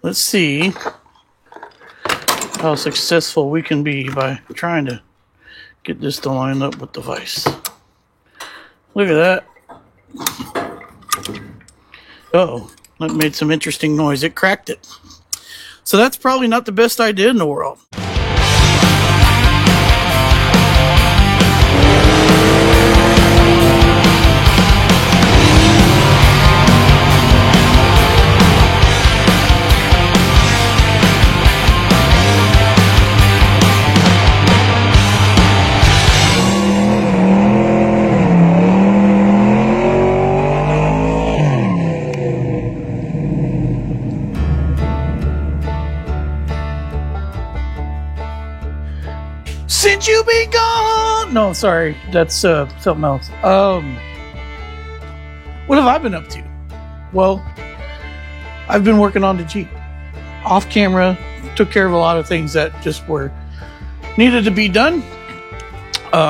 let's see how successful we can be by trying to get this to line up with the vise. Look at that. Oh, that made some interesting noise. It cracked it. So that's probably not the best idea in the world. Since you be gone. No, sorry, that's something else. What have I been up to? Well, I've been working on the Jeep. Off camera, took care of a lot of things that just were needed to be done.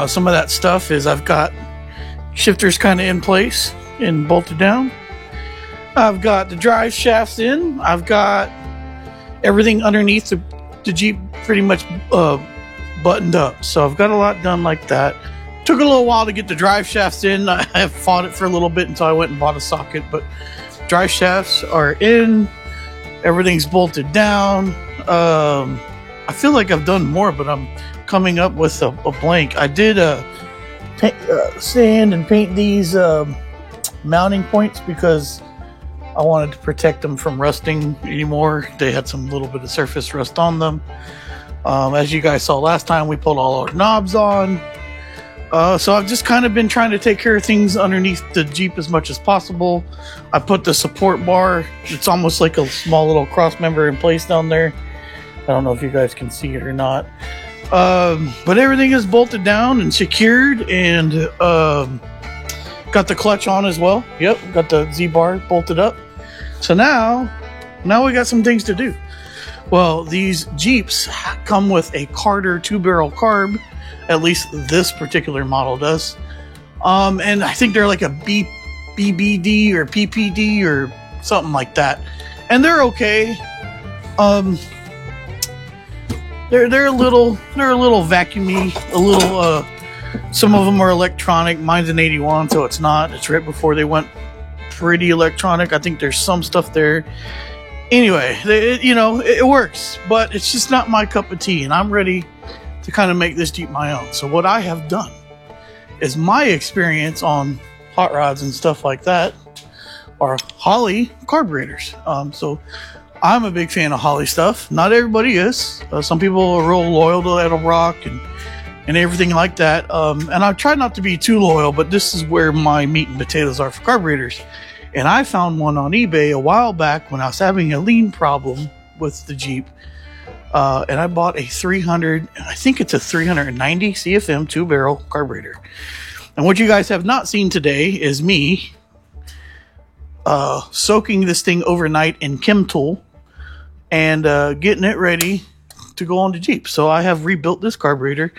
Some of that stuff is I've got shifters kind of in place and bolted down. I've got the drive shafts in. I've got everything underneath the Jeep pretty much buttoned up. So I've got a lot done like that. Took a little while to get the drive shafts in. I have fought it for a little bit until I went and bought a socket, but drive shafts are in. Everything's bolted down. I feel like I've done more, but I'm coming up with a blank. I did sand and paint these mounting points because I wanted to protect them from rusting anymore. They had some little bit of surface rust on them. As you guys saw last time, we pulled all our knobs on. So I've just kind of been trying to take care of things underneath the Jeep as much as possible. I put the support bar. It's almost like a small little cross member in place down there. I don't know if you guys can see it or not. But everything is bolted down and secured, and got the clutch on as well. Yep, got the Z-bar bolted up. So now we got some things to do. Well, these Jeeps come with a Carter 2-barrel carb. At least this particular model does. And I think they're like a BBD or PPD or something like that. And they're okay. They're a little vacuumy, a little some of them are electronic. Mine's an 81, so it's not. It's right before they went pretty electronic. I think there's some stuff there. Anyway, it works, but it's just not my cup of tea, and I'm ready to kind of make this Jeep my own. So what I have done is my experience on hot rods and stuff like that are Holley carburetors. So I'm a big fan of Holley stuff. Not everybody is. Some people are real loyal to Edelbrock and everything like that. And I try not to be too loyal, but this is where my meat and potatoes are for carburetors. And I found one on eBay a while back when I was having a lean problem with the Jeep. And I bought a 300, I think it's a 390 CFM 2-barrel carburetor. And what you guys have not seen today is me soaking this thing overnight in Chemtool and getting it ready to go on the Jeep. So I have rebuilt this carburetor.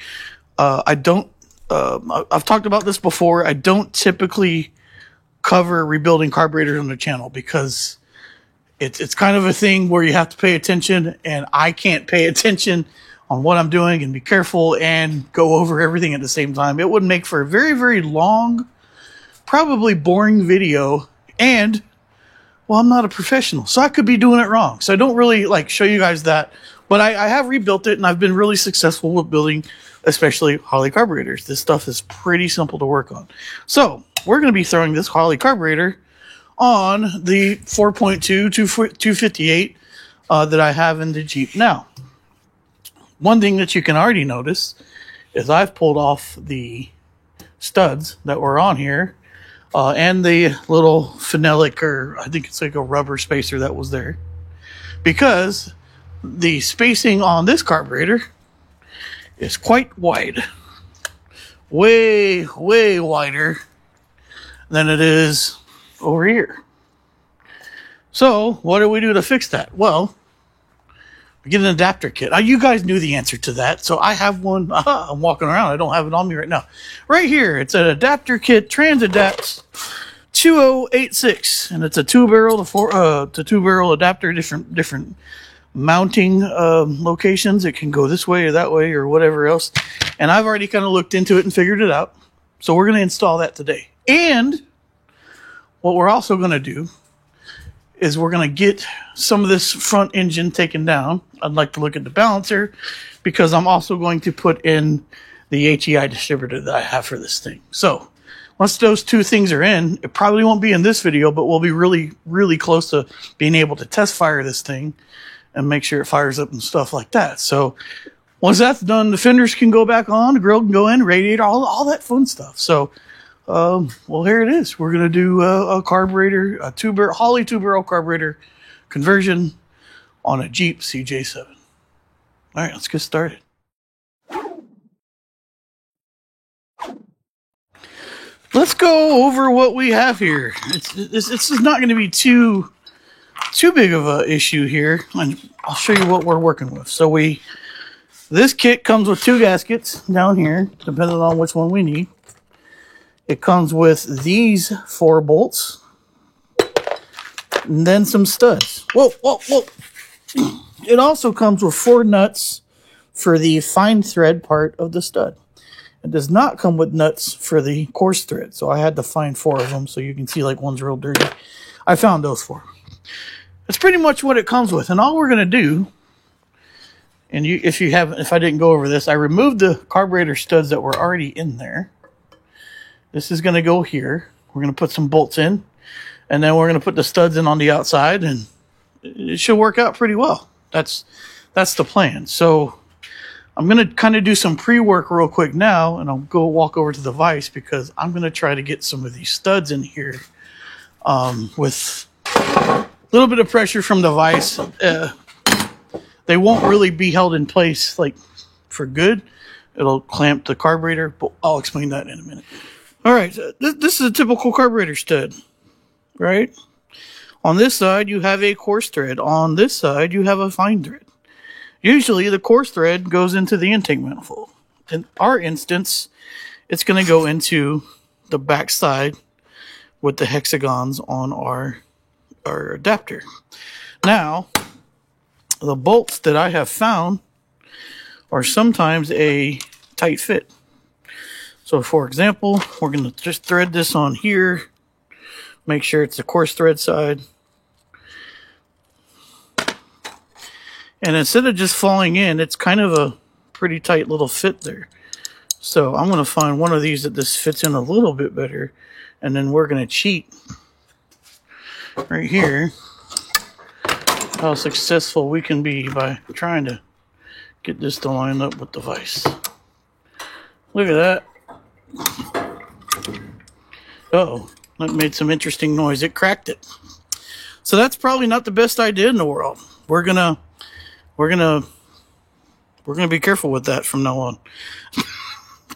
I've talked about this before. I don't typically cover rebuilding carburetors on the channel because it's kind of a thing where you have to pay attention, and I can't pay attention on what I'm doing and be careful and go over everything at the same time. It would make for a very, very long, probably boring video, and well, I'm not a professional, so I could be doing it wrong. So I don't really like show you guys that, but I have rebuilt it, and I've been really successful with building, especially Holley carburetors. This stuff is pretty simple to work on. So we're going to be throwing this Holley carburetor on the 4.2 258 that I have in the Jeep now. One thing that you can already notice is I've pulled off the studs that were on here and the little phenolic, or I think it's like a rubber spacer that was there, because the spacing on this carburetor is quite wide. Way wider than it is over here. So what do we do to fix that? Well, we get an adapter kit. You guys knew the answer to that, so I have one. I'm walking around. I don't have it on me right now. Right here, it's an adapter kit, Transadapt 2086, and it's a 2-barrel to 2-barrel adapter, different mounting locations. It can go this way or that way or whatever else. And I've already kind of looked into it and figured it out. So we're going to install that today. And what we're also going to do is we're going to get some of this front engine taken down. I'd like to look at the balancer because I'm also going to put in the HEI distributor that I have for this thing. So once those two things are in, it probably won't be in this video, but we'll be really, really close to being able to test fire this thing and make sure it fires up and stuff like that. So once that's done, the fenders can go back on, the grill can go in, radiator, all that fun stuff. So, well, here it is. We're going to do a carburetor, a Holley 2-barrel carburetor conversion on a Jeep CJ7. All right, let's get started. Let's go over what we have here. This is not going to be too big of a issue here. I'll show you what we're working with. So this kit comes with 2 gaskets down here, depending on which one we need. It comes with these 4 bolts, and then some studs. Whoa. It also comes with 4 nuts for the fine thread part of the stud. It does not come with nuts for the coarse thread, so I had to find 4 of them, so you can see like one's real dirty. I found those 4. That's pretty much what it comes with, and all we're going to do, and if I didn't go over this, I removed the carburetor studs that were already in there. This is going to go here. We're going to put some bolts in, and then we're going to put the studs in on the outside, and it should work out pretty well. That's the plan. So I'm going to kind of do some pre-work real quick now, and I'll go walk over to the vise because I'm going to try to get some of these studs in here with a little bit of pressure from the vise. They won't really be held in place like for good. It'll clamp the carburetor, but I'll explain that in a minute. All right, this is a typical carburetor stud, right? On this side, you have a coarse thread. On this side, you have a fine thread. Usually, the coarse thread goes into the intake manifold. In our instance, it's going to go into the back side with the hexagons on our adapter. Now, the bolts that I have found are sometimes a tight fit. So, for example, we're going to just thread this on here. Make sure it's the coarse thread side. And instead of just falling in, it's kind of a pretty tight little fit there. So I'm going to find one of these that this fits in a little bit better. And then we're going to cheat right here how successful we can be by trying to get this to line up with the vise. Look at that. Uh-oh, that made some interesting noise. It cracked it. So that's probably not the best idea in the world. We're gonna be careful with that from now on.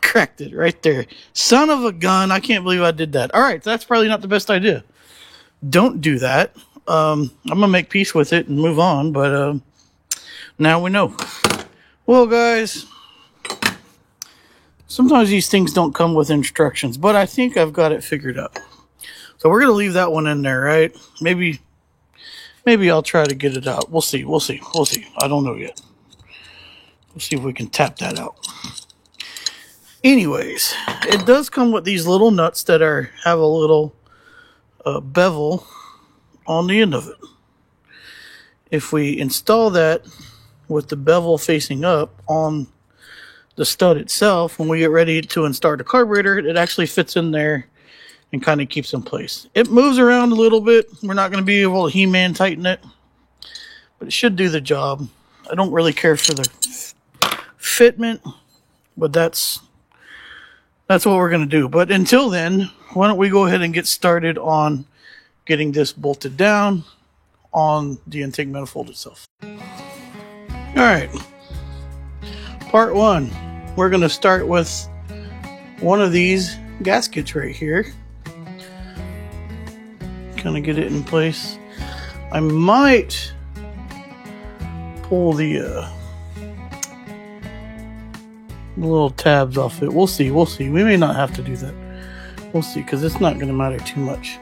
Cracked it right there. Son of a gun. I can't believe I did that. All right, that's probably not the best idea. Don't do that. I'm going to make peace with it and move on, but now we know. Well, guys, sometimes these things don't come with instructions, but I think I've got it figured out. So we're going to leave that one in there, right? Maybe I'll try to get it out. We'll see. I don't know yet. We'll see if we can tap that out. Anyways, it does come with these little nuts that have a little bevel on the end of it. If we install that with the bevel facing up on the stud itself, when we get ready to install the carburetor, it actually fits in there and kind of keeps in place. It moves around a little bit. We're not going to be able to He-Man tighten it, but it should do the job. I don't really care for the fitment, but that's what we're going to do. But until then, why don't we go ahead and get started on getting this bolted down on the intake manifold itself. All right, part 1. We're going to start with one of these gaskets right here. Kind of get it in place. I might pull the little tabs off it. We'll see. We may not have to do that. We'll see, because it's not going to matter too much.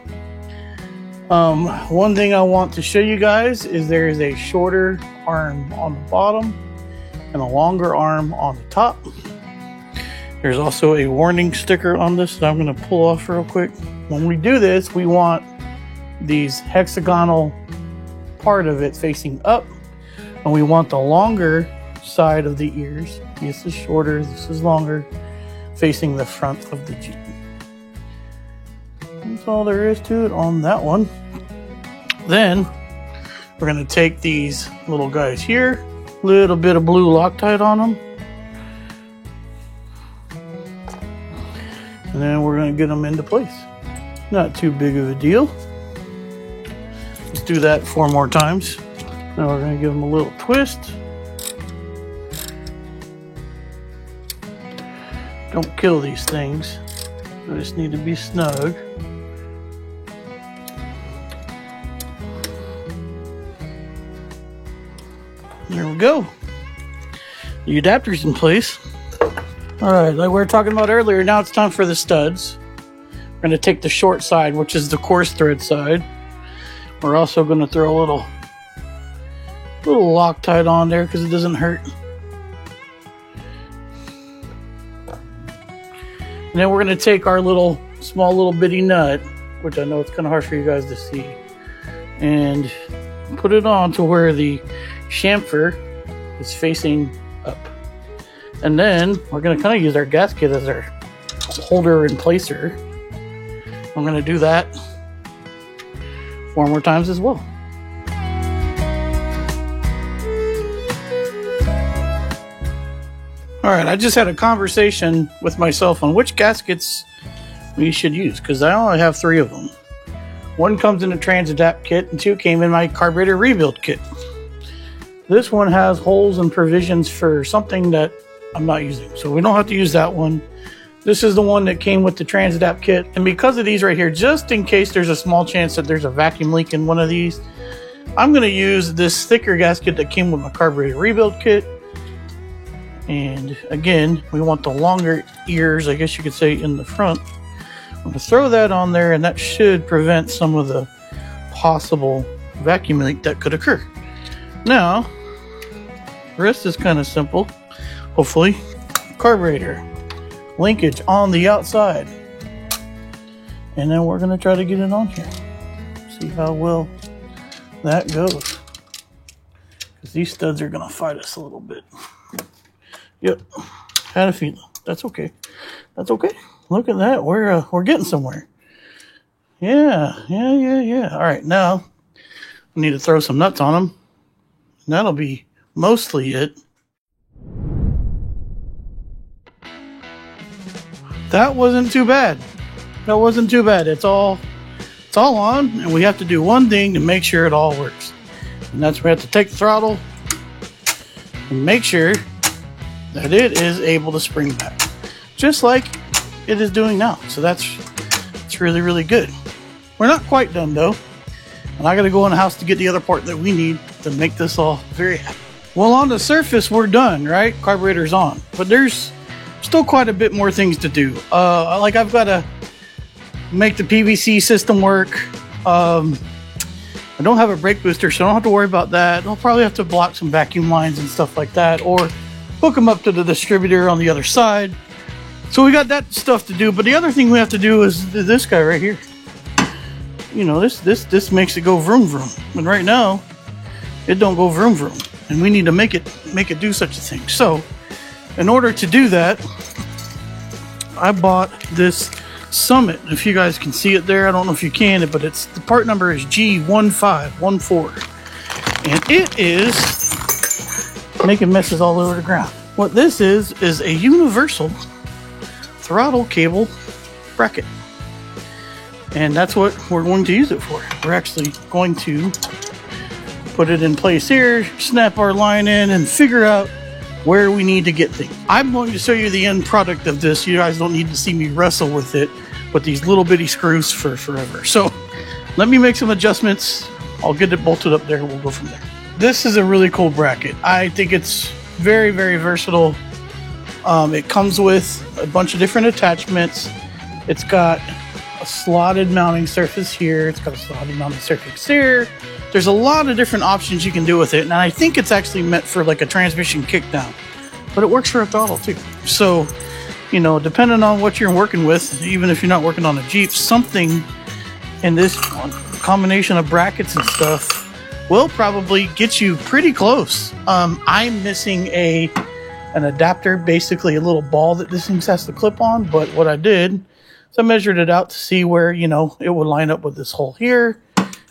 One thing I want to show you guys is there is a shorter arm on the bottom and a longer arm on the top. There's also a warning sticker on this that I'm going to pull off real quick. When we do this, we want these hexagonal part of it facing up, and we want the longer side of the ears. This is shorter, this is longer, facing the front of the Jeep. That's all there is to it on that one. Then we're going to take these little guys here, little bit of blue Loctite on them, and then we're going to get them into place. Not too big of a deal. Let's do that 4 more times. Now we're going to give them a little twist. Don't kill these things. They just need to be snug. There we go. The adapter's in place. Alright, like we were talking about earlier, now it's time for the studs. We're going to take the short side, which is the coarse thread side. We're also going to throw a little Loctite on there because it doesn't hurt. And then we're going to take our small little bitty nut, which I know it's kind of hard for you guys to see, and put it on to where the chamfer is facing up. And then we're going to kind of use our gasket as our holder and placer. I'm going to do that 4 more times as well. Alright, I just had a conversation with myself on which gaskets we should use, because I only have 3 of them. 1 comes in a TransAdapt kit, and 2 came in my carburetor rebuild kit. This one has holes and provisions for something that I'm not using, so we don't have to use that one. This is the one that came with the TransAdapt kit, and because of these right here, just in case there's a small chance that there's a vacuum leak in one of these, I'm going to use this thicker gasket that came with my carburetor rebuild kit. And again, we want the longer ears, I guess you could say, in the front. I'm going to throw that on there, and that should prevent some of the possible vacuum leak that could occur. Now, the rest is kind of simple, hopefully. Carburetor linkage on the outside. And then we're going to try to get it on here. See how well that goes. Because these studs are going to fight us a little bit. Yep, had a feeling. That's okay. That's okay. Look at that. We're getting somewhere. Yeah. All right, now we need to throw some nuts on them. And that'll be mostly it. That wasn't too bad. That wasn't too bad. It's all on, and we have to do one thing to make sure it all works. And that's we have to take the throttle and make sure that it is able to spring back, just like it is doing now. So that's really, really good. We're not quite done though, and I gotta go in the house to get the other part that we need to make this all very happy. Well, on the surface we're done, right? Carburetor's on, but there's still quite a bit more things to do. Like I've got to make the PVC system work. I don't have a brake booster, so I don't have to worry about that. I'll probably have to block some vacuum lines and stuff like that, or hook them up to the distributor on the other side. So we got that stuff to do, but the other thing we have to do is this guy right here. You know, this makes it go vroom vroom. And right now, it don't go vroom vroom. And we need to make it do such a thing. So, in order to do that, I bought this Summit. If you guys can see it there, I don't know if you can, but it's the part number is G1514. And it is making messes all over the ground. What this is a universal throttle cable bracket. And that's what we're going to use it for. We're actually going to put it in place here, snap our line in, and figure out where we need to get things. I'm going to show you the end product of this. You guys don't need to see me wrestle with it, with these little bitty screws for forever. So let me make some adjustments. I'll get it bolted up there and we'll go from there. This is a really cool bracket. I think it's very, very versatile. It comes with a bunch of different attachments. It's got a slotted mounting surface here. It's got a slotted mounting surface here. There's a lot of different options you can do with it, and I think it's actually meant for like a transmission kickdown, but it works for a throttle too. So, you know, depending on what you're working with, even if you're not working on a Jeep, something in this combination of brackets and stuff will probably get you pretty close. I'm missing an adapter, basically a little ball that this thing has to clip on, but what I did is I measured it out to see where, you know, it would line up with this hole here.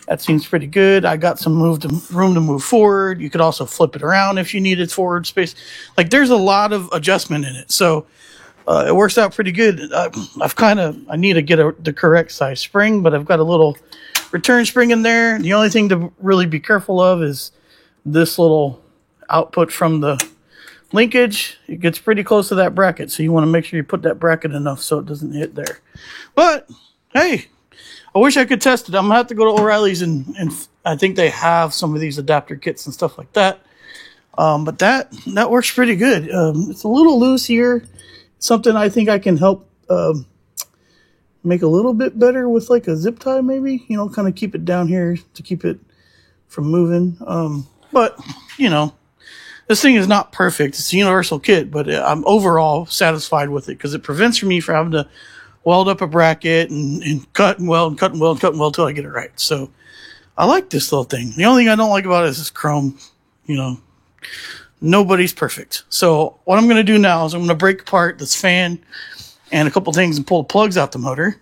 That seems pretty good. I got some room to move forward. You could also flip it around if you needed forward space. Like, there's a lot of adjustment in it, so it works out pretty good. I need to get the correct size spring, but I've got a little return spring in there. The only thing to really be careful of is this little output from the linkage. It gets pretty close to that bracket, so you want to make sure you put that bracket enough so it doesn't hit there. But hey, I wish I could test it. I'm gonna have to go to O'Reilly's and I think they have some of these adapter kits and stuff like that. But that works pretty good. It's a little loose here. Something I think I can help make a little bit better with like a zip tie, maybe. You know, kind of keep it down here to keep it from moving. But you know, this thing is not perfect. It's a universal kit, but I'm overall satisfied with it because it prevents me from having to weld up a bracket and cut and weld and cut and weld and cut and weld till I get it right. So I like this little thing. The only thing I don't like about it is this chrome. You know, nobody's perfect. So what I'm going to do now is I'm going to break apart this fan and a couple things and pull the plugs out the motor.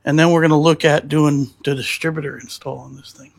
And then we're going to look at doing the distributor install on this thing.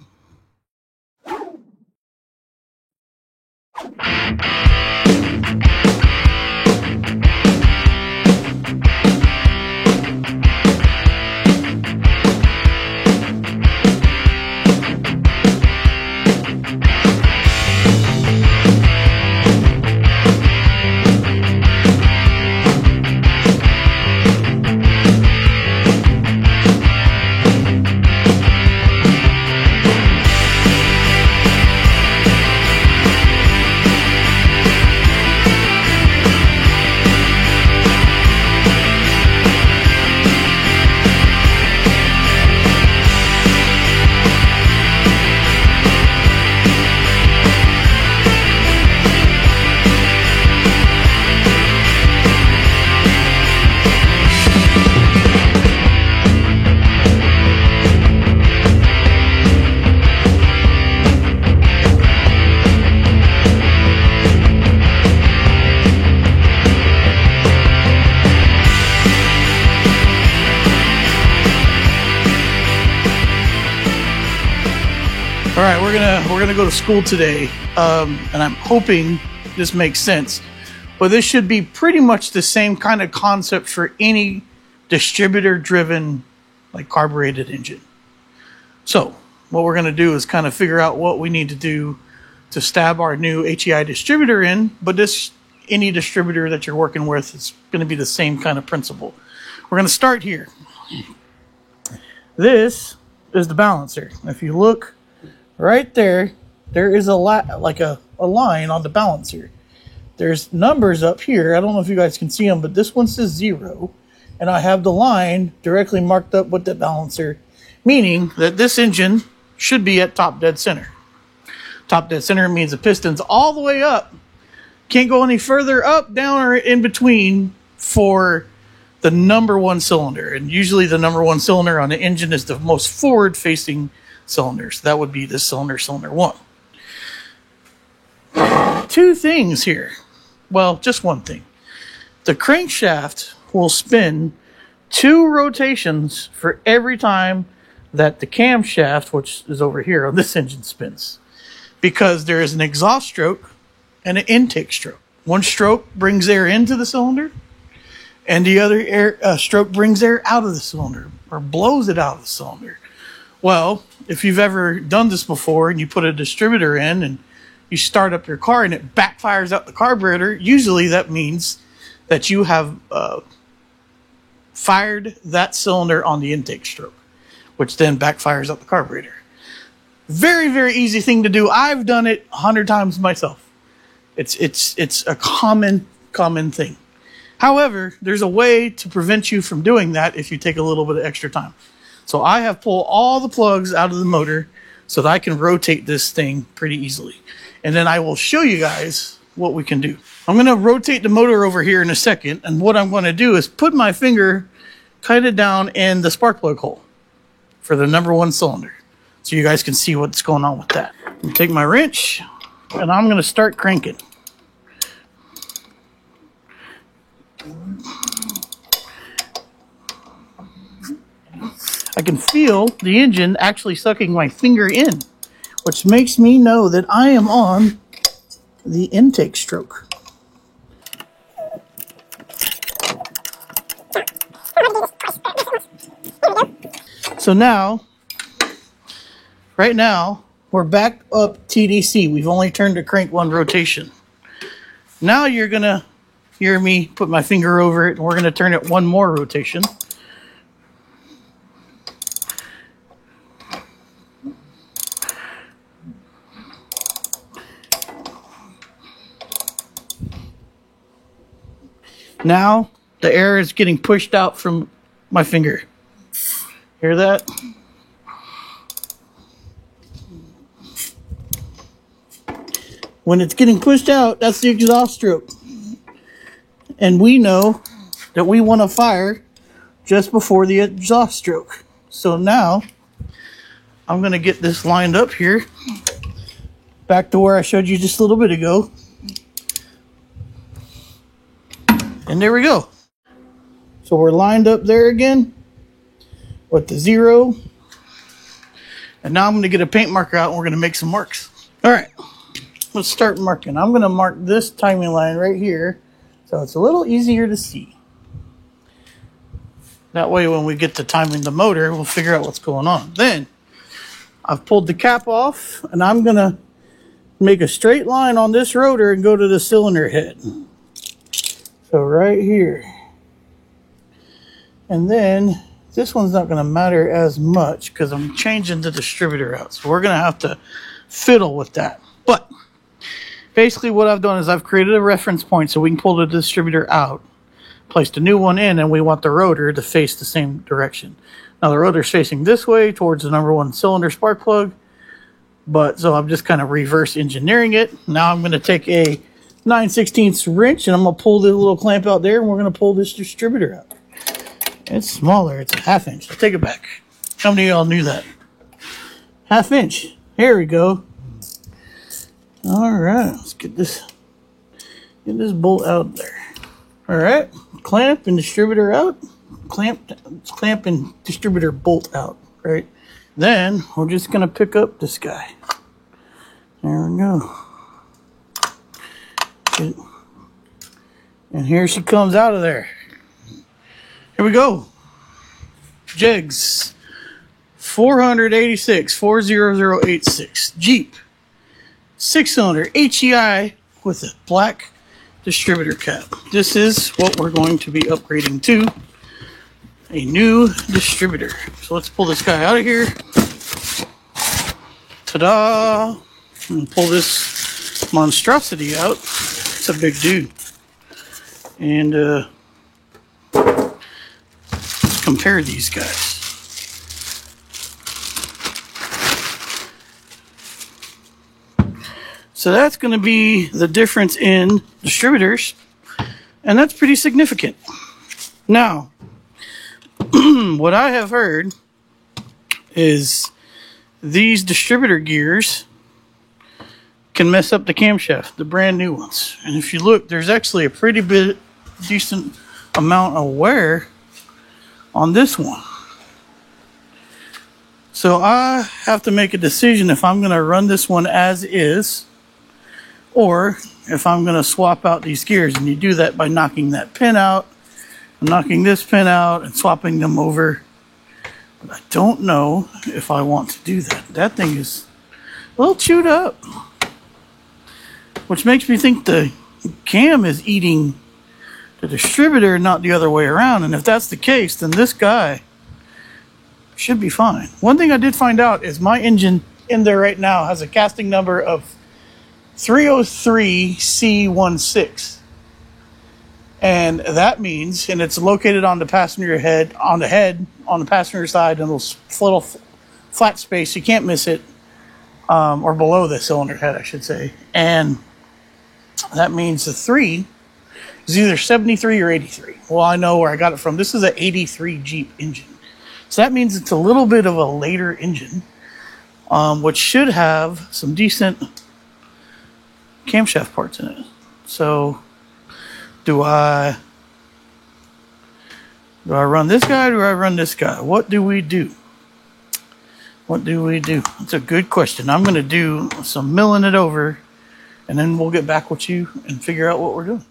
All right, we're gonna go to school today, and I'm hoping this makes sense. But this should be pretty much the same kind of concept for any distributor-driven, like carbureted engine. So what we're gonna do is kind of figure out what we need to do to stab our new HEI distributor in. But any distributor that you're working with, it's gonna be the same kind of principle. We're gonna start here. This is the balancer. If you look right there, there is a line on the balancer. There's numbers up here. I don't know if you guys can see them, but this one says 0. And I have the line directly marked up with the balancer, meaning that this engine should be at top dead center. Top dead center means the piston's all the way up. Can't go any further up, down, or in between for the number one cylinder. And usually the number one cylinder on the engine is the most forward-facing cylinders. That would be this cylinder, cylinder 1. Two things here. Well, just one thing. The crankshaft will spin 2 rotations for every time that the camshaft, which is over here on this engine, spins. Because there is an exhaust stroke and an intake stroke. One stroke brings air into the cylinder, and the other stroke brings air out of the cylinder, or blows it out of the cylinder. Well, if you've ever done this before and you put a distributor in and you start up your car and it backfires out the carburetor, usually that means that you have fired that cylinder on the intake stroke, which then backfires out the carburetor. Very, very easy thing to do. I've done it 100 times myself. It's a common thing. However, there's a way to prevent you from doing that if you take a little bit of extra time. So I have pulled all the plugs out of the motor so that I can rotate this thing pretty easily. And then I will show you guys what we can do. I'm going to rotate the motor over here in a second. And what I'm going to do is put my finger kind of down in the spark plug hole for the number 1 cylinder. So you guys can see what's going on with that. I'm take my wrench and I'm going to start cranking. I can feel the engine actually sucking my finger in, which makes me know that I am on the intake stroke. So now, right now, we're back up TDC. We've only turned the crank 1 rotation. Now you're going to hear me put my finger over it, and we're going to turn it 1 more rotation. Now the air is getting pushed out from my finger. Hear that? When it's getting pushed out, that's the exhaust stroke. And we know that we want to fire just before the exhaust stroke. So now I'm going to get this lined up here, back to where I showed you just a little bit ago. And there we go. So we're lined up there again with the 0. And now I'm going to get a paint marker out and we're going to make some marks. All right, let's start marking. I'm going to mark this timing line right here so it's a little easier to see. That way when we get to timing the motor, we'll figure out what's going on. Then I've pulled the cap off and I'm going to make a straight line on this rotor and go to the cylinder head. So right here. And then this one's not going to matter as much because I'm changing the distributor out. So we're going to have to fiddle with that. But basically what I've done is I've created a reference point so we can pull the distributor out, placed a new one in, and we want the rotor to face the same direction. Now the rotor's facing this way towards the number 1 cylinder spark plug. But so I'm just kind of reverse engineering it. Now I'm going to take a 9/16 wrench and I'm going to pull the little clamp out there and we're going to pull this distributor out. It's smaller. It's a 1/2 inch. I'll take it back. How many of y'all knew that? 1/2 inch. Here we go. All right. Let's get this bolt out there. All right. Clamp and distributor out. Clamp and distributor bolt out. Right. Then we're just going to pick up this guy. There we go. And here she comes out of there. Here we go. Jegs 486 Jeep 6-cylinder HEI with a black distributor cap. This is what we're going to be upgrading to, a new distributor. So let's pull this guy out of here. Ta-da! And pull this monstrosity out. It's a big dude. And let's compare these guys. So that's going to be the difference in distributors, and that's pretty significant. Now, what I have heard is these distributor gears can mess up the camshaft, the brand new ones. And if you look, there's actually a pretty decent amount of wear on this one. So I have to make a decision if I'm going to run this one as is, or if I'm going to swap out these gears. And you do that by knocking that pin out, knocking this pin out, and swapping them over. But I don't know if I want to do that. That thing is a little chewed up, which makes me think the cam is eating the distributor, not the other way around. And if that's the case, then this guy should be fine. One thing I did find out is my engine in there right now has a casting number of 303C16. And that means, and it's located on the passenger on the passenger side in those little flat space. You can't miss it, or below the cylinder head, I should say. And that means the 3 is either 73 or 83. Well, I know where I got it from. This is an 83 Jeep engine. So that means it's a little bit of a later engine, which should have some decent camshaft parts in it. So do I run this guy or do I run this guy? What do we do? What do we do? That's a good question. I'm going to do some milling it over, and then we'll get back with you and figure out what we're doing.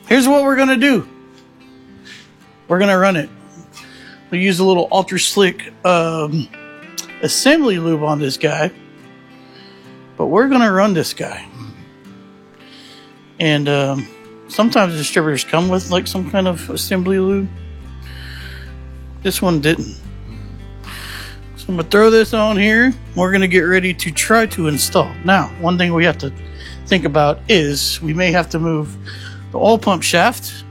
Here's what we're going to do. We're going to run it. We use a little Ultra Slick assembly lube on this guy. But we're going to run this guy. And sometimes distributors come with like some kind of assembly lube. This one didn't. So I'm going to throw this on here. We're going to get ready to try to install. Now, one thing we have to think about is we may have to move the oil pump shaft.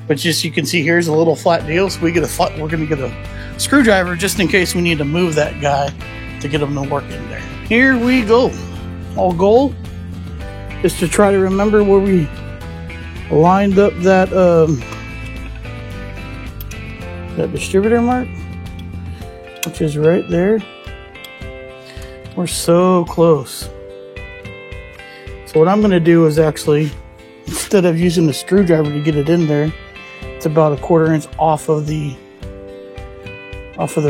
But just you can see here's a little flat deal. So we're going to get a screwdriver just in case we need to move that guy to get him to work in there. Here we go. Our goal is to try to remember where we lined up that distributor mark, which is right there. We're so close. So what I'm going to do is actually, instead of using the screwdriver to get it in there, it's about 1/4 inch off of the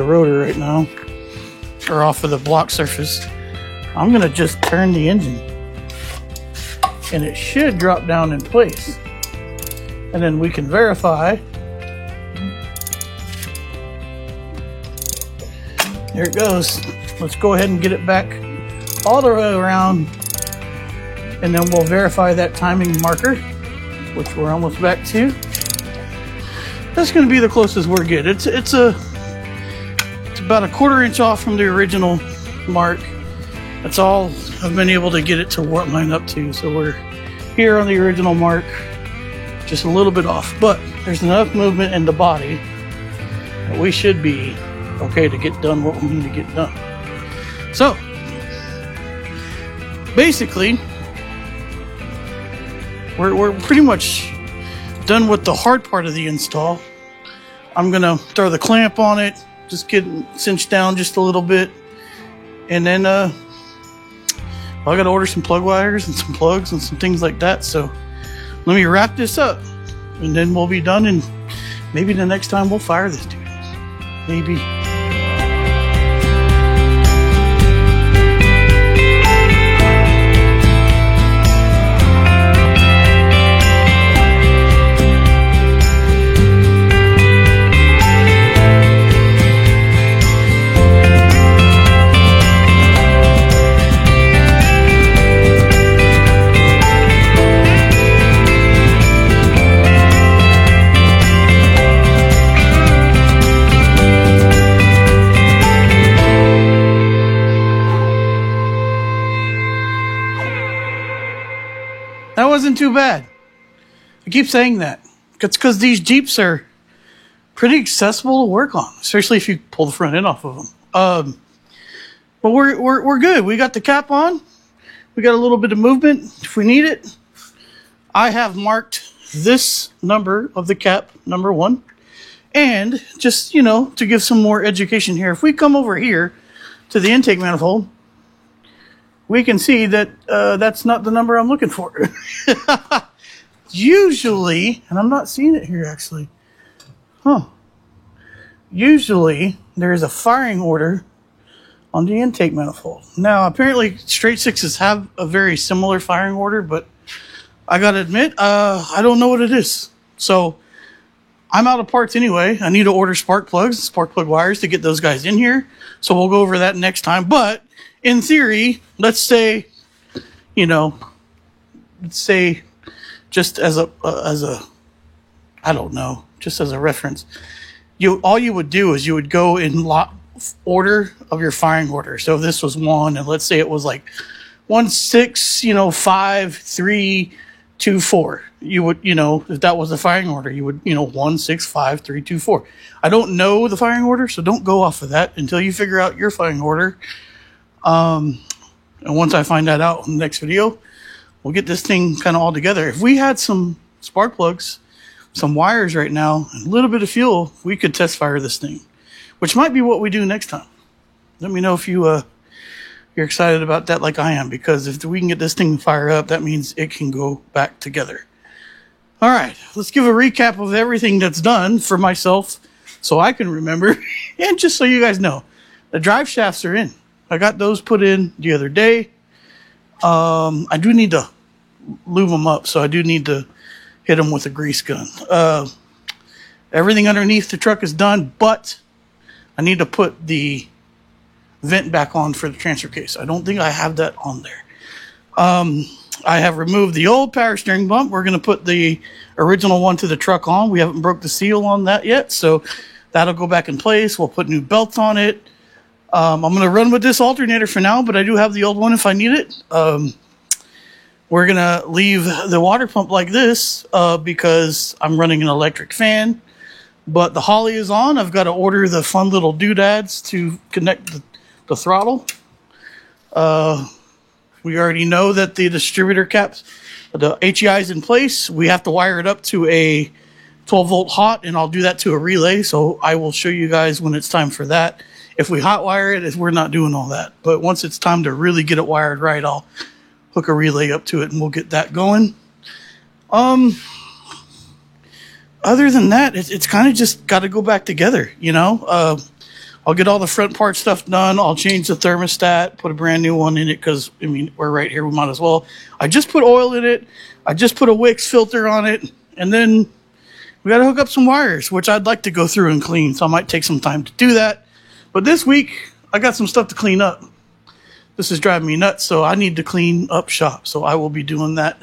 rotor right now, or off of the block surface. I'm going to just turn the engine, and it should drop down in place. And then we can verify. There it goes. Let's go ahead and get it back all the way around, and then we'll verify that timing marker, which we're almost back to. That's going to be the closest we're getting. It's about 1/4 inch off from the original mark. That's all I've been able to get it to line up to. So we're here on the original mark, just a little bit off, but there's enough movement in the body that we should be okay to get done what we need to get done. So basically, we're pretty much done with the hard part of the install. I'm gonna throw the clamp on it, just get it cinched down just a little bit, and then I gotta order some plug wires and some plugs and some things like that. So let me wrap this up, and then we'll be done, and maybe the next time we'll fire this dude. Maybe. That wasn't too bad. I keep saying that. It's because these Jeeps are pretty accessible to work on, especially if you pull the front end off of them. But we're good. We got the cap on. We got a little bit of movement if we need it. I have marked this number of the cap, number 1. And just, to give some more education here, if we come over here to the intake manifold, we can see that that's not the number I'm looking for. Usually, and I'm not seeing it here actually. Usually, there's a firing order on the intake manifold. Now, apparently, straight sixes have a very similar firing order, but I gotta admit, I don't know what it is. So, I'm out of parts anyway. I need to order spark plugs, spark plug wires to get those guys in here. So, we'll go over that next time. But, in theory, let's say, just as a I don't know, just as a reference, all you would do is you would go in order of your firing order. So if this was 1, and let's say it was like 165-324. You would, if that was the firing order, you would, 165-324. I don't know the firing order, so don't go off of that until you figure out your firing order. And once I find that out in the next video, we'll get this thing kind of all together. If we had some spark plugs, some wires right now, and a little bit of fuel, we could test fire this thing, which might be what we do next time. Let me know if you're excited about that like I am, because if we can get this thing to fire up, that means it can go back together. All right, let's give a recap of everything that's done for myself so I can remember, and just so you guys know. The drive shafts are in. I got those put in the other day. I do need to lube them up, so I do need to hit them with a grease gun. Everything underneath the truck is done, but I need to put the vent back on for the transfer case. I don't think I have that on there. I have removed the old power steering bump. We're going to put the original one to the truck on. We haven't broke the seal on that yet, so that'll go back in place. We'll put new belts on it. I'm going to run with this alternator for now, but I do have the old one if I need it. We're going to leave the water pump like this because I'm running an electric fan. But the Holley is on. I've got to order the fun little doodads to connect the throttle. We already know that the distributor caps, the HEI is in place. We have to wire it up to a 12-volt hot, and I'll do that to a relay. So I will show you guys when it's time for that. If we hot wire it, we're not doing all that. But once it's time to really get it wired right, I'll hook a relay up to it and we'll get that going. Other than that, it's kind of just got to go back together, I'll get all the front part stuff done. I'll change the thermostat, put a brand new one in it because, we're right here. We might as well. I just put oil in it. I just put a Wix filter on it. And then we got to hook up some wires, which I'd like to go through and clean. So I might take some time to do that. But this week, I got some stuff to clean up. This is driving me nuts, so I need to clean up shop. So I will be doing that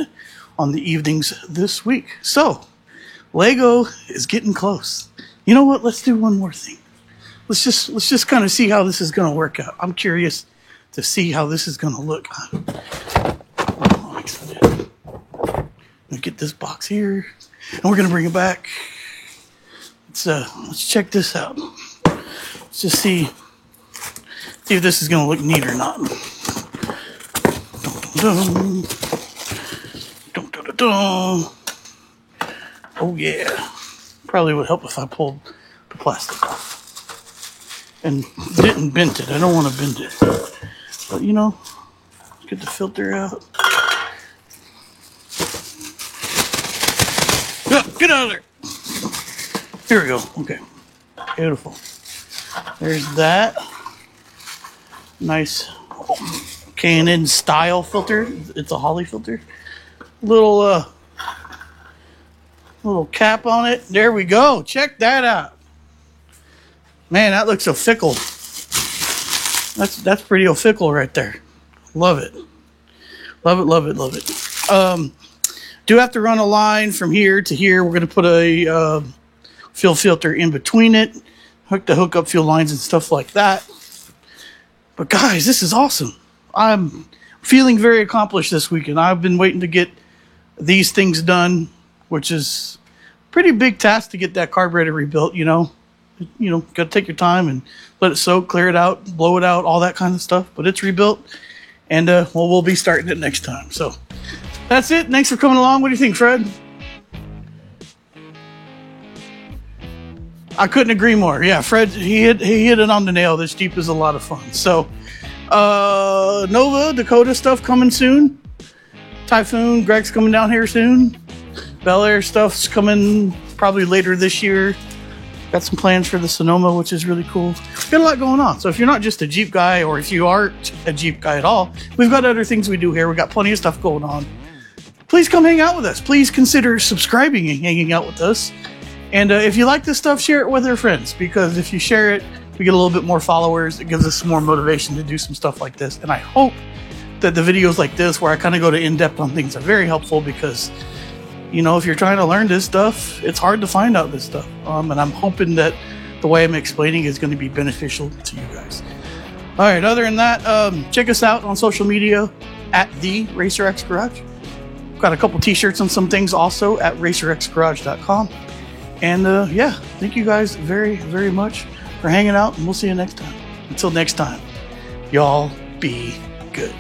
on the evenings this week. So, Lego is getting close. You know what? Let's do one more thing. Let's just kind of see how this is going to work out. I'm curious to see how this is going to look. Let me get this box here, and we're going to bring it back. Let's check this out. Let's just see if this is going to look neat or not. Dun, dun, dun, dun, dun. Oh yeah. Probably would help if I pulled the plastic off and didn't bend it. I don't want to bend it. But get the filter out. Oh, get out of there. Here we go. Okay. Beautiful. There's that. Nice K&N style filter. It's a Holley filter. Little cap on it. There we go. Check that out. Man, that looks so fickle. That's pretty fickle right there. Love it. Love it, love it, love it. Do have to run a line from here to here. We're going to put a fuel filter in between it. Hook up fuel lines and stuff like that. But guys, this is awesome. I'm feeling very accomplished this weekend. I've been waiting to get these things done, which is a pretty big task to get that carburetor rebuilt, got to take your time and let it soak, clear it out, blow it out, all that kind of stuff. But it's rebuilt, and we'll be starting it next time. So that's it. Thanks for coming along. What do you think, Fred? I couldn't agree more. Yeah, Fred, he hit it on the nail. This Jeep is a lot of fun. So, Nova, Dakota stuff coming soon. Typhoon, Greg's coming down here soon. Bel Air stuff's coming probably later this year. Got some plans for the Sonoma, which is really cool. Got a lot going on. So if you're not just a Jeep guy, or if you aren't a Jeep guy at all, we've got other things we do here. We've got plenty of stuff going on. Please come hang out with us. Please consider subscribing and hanging out with us. And if you like this stuff, share it with your friends, because if you share it, we get a little bit more followers. It gives us some more motivation to do some stuff like this. And I hope that the videos like this, where I kind of go to in-depth on things, are very helpful, because, if you're trying to learn this stuff, it's hard to find out this stuff. And I'm hoping that the way I'm explaining is going to be beneficial to you guys. All right, other than that, check us out on social media. at the RacerX Garage. Got a couple t-shirts and some things also at racerxgarage.com. And yeah, thank you guys very, very much for hanging out, and we'll see you next time. Until next time, y'all be good.